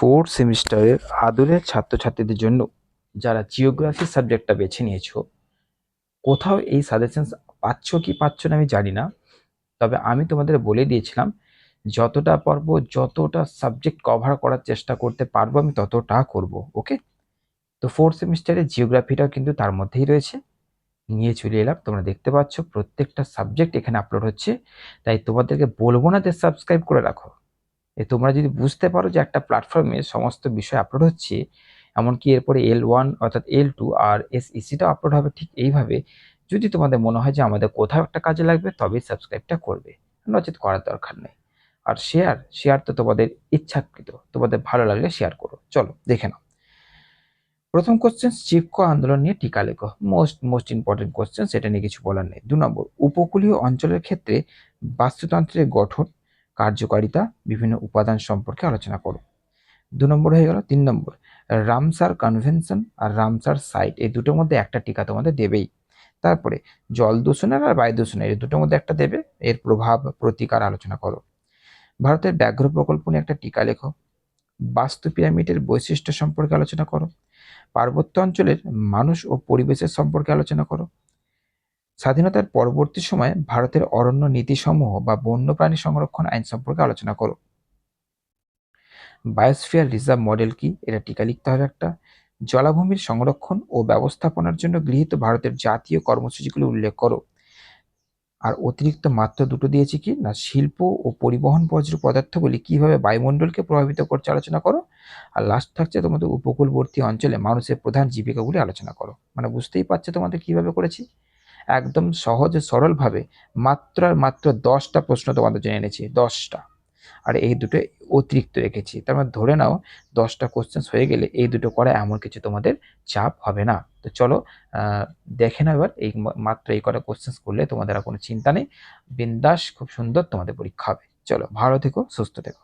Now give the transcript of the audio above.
Fourth সেমিস্টারের আদরের ছাত্রছাত্রীদের জন্য যারা জিওগ্রাফি সাবজেক্টটা বেছে নিয়েছো, কোথাও এই সাজেশনস পাচ্ছ কি পাচ্ছ না আমি জানি না। তবে আমি তোমাদের বলে দিয়েছিলাম যতটা পারবো, যতটা সাবজেক্ট কভার করার চেষ্টা করতে পারবো আমি ততটা করব। ওকে, তো ফোর্থ সেমিস্টারের জিওগ্রাফিটাও কিন্তু তার মধ্যেই রয়েছে, নিয়ে চলে এলাম। তোমরা দেখতে পাচ্ছ প্রত্যেকটা সাবজেক্ট এখানে আপলোড হচ্ছে, তাই তোমাদেরকে বলবো না যে সাবস্ক্রাইব করে রাখো। তোমরা যদি বুঝতে পারো যে একটা প্ল্যাটফর্মে সমস্ত বিষয় আপলোড হচ্ছে, এমনকি এরপরে L1 অর্থাৎ L2 আর SECটাও আপলোড হবে ঠিক এইভাবে, যদি তোমাদের মনে হয় যে আমাদের কোথাও একটা কাজে লাগবে তবেই সাবস্ক্রাইবটা করবে, নচেত করার দরকার নেই। আর শেয়ার তো তোমাদের ইচ্ছাকৃত, তোমাদের ভালো লাগলে শেয়ার করো। চলো দেখে নাও। প্রথম কোশ্চেন, চিপকো আন্দোলন নিয়ে টিকা লেখো। মোস্ট ইম্পর্টেন্ট কোশ্চেন, সেটা নিয়ে কিছু বলার নেই। 2 নম্বর, উপকূলীয় অঞ্চলের ক্ষেত্রে বাস্তুতন্ত্রের গঠন, কার্যকারিতা, বিভিন্ন উপাদান সম্পর্কে আলোচনা করো। 2 নম্বর হয়ে গেল। 3 নম্বর, রামসার কনভেনশন আর রামসার সাইট, এই দুটোর মধ্যে একটা টিকা তোমাদের দেবেই। তারপরে জল দূষণের আর বায়ু দূষণের, এই দুটোর মধ্যে একটা দেবে, এর প্রভাব প্রতিকার আলোচনা করো। ভারতের ব্যাঘ্র প্রকল্প নিয়ে একটা টিকা লেখো। বাস্তু পিরামিডের বৈশিষ্ট্য সম্পর্কে আলোচনা করো। পার্বত্য অঞ্চলের মানুষ ও পরিবেশের সম্পর্কে আলোচনা করো। স্বাধীনতার পরবর্তী সময়ে ভারতের অরণ্য নীতিসমূহ বা বন্যপ্রাণী সংরক্ষণ আইন সম্পর্কে আলোচনা করো। বায়োস্ফিয়ার রিজার্ভ মডেল কি, এটা টিকা লিখতে হবে একটা। জলাভূমির সংরক্ষণ ও ব্যবস্থাপনার জন্য গৃহীত ভারতের জাতীয় কর্মসূচিগুলো উল্লেখ করো। আর অতিরিক্ত মাত্র দুটো দিয়েছি কি না, শিল্প ও পরিবহন বর্জ্য পদার্থগুলি কিভাবে বায়ুমণ্ডলকে প্রভাবিত করছে আলোচনা করো। আর লাস্ট থাকছে তোমাদের উপকূলবর্তী অঞ্চলে মানুষের প্রধান জীবিকাগুলি আলোচনা করো। মানে বুঝতেই পারছো তোমাদের কিভাবে করেছি, একদম সহজ সরলভাবে। মাত্র আর মাত্র 10টা প্রশ্ন তোমাদের জন্য এনেছি, 10টা। আর এই দুটো অতিরিক্ত রেখেছি, তার মানে ধরে নাও 10টা কোশ্চেন হয়ে গেলে এই দুটো করা এমন কিছু তোমাদের চাপ হবে না। তো চলো দেখে নাও এবার, এই মাত্র এই কটা কোশ্চেন করলে তোমাদের আর কোনো চিন্তা নেই, বিন্দাস খুব সুন্দর তোমাদের পরীক্ষা হবে। চলো, ভালো থেকো, সুস্থ থেকো।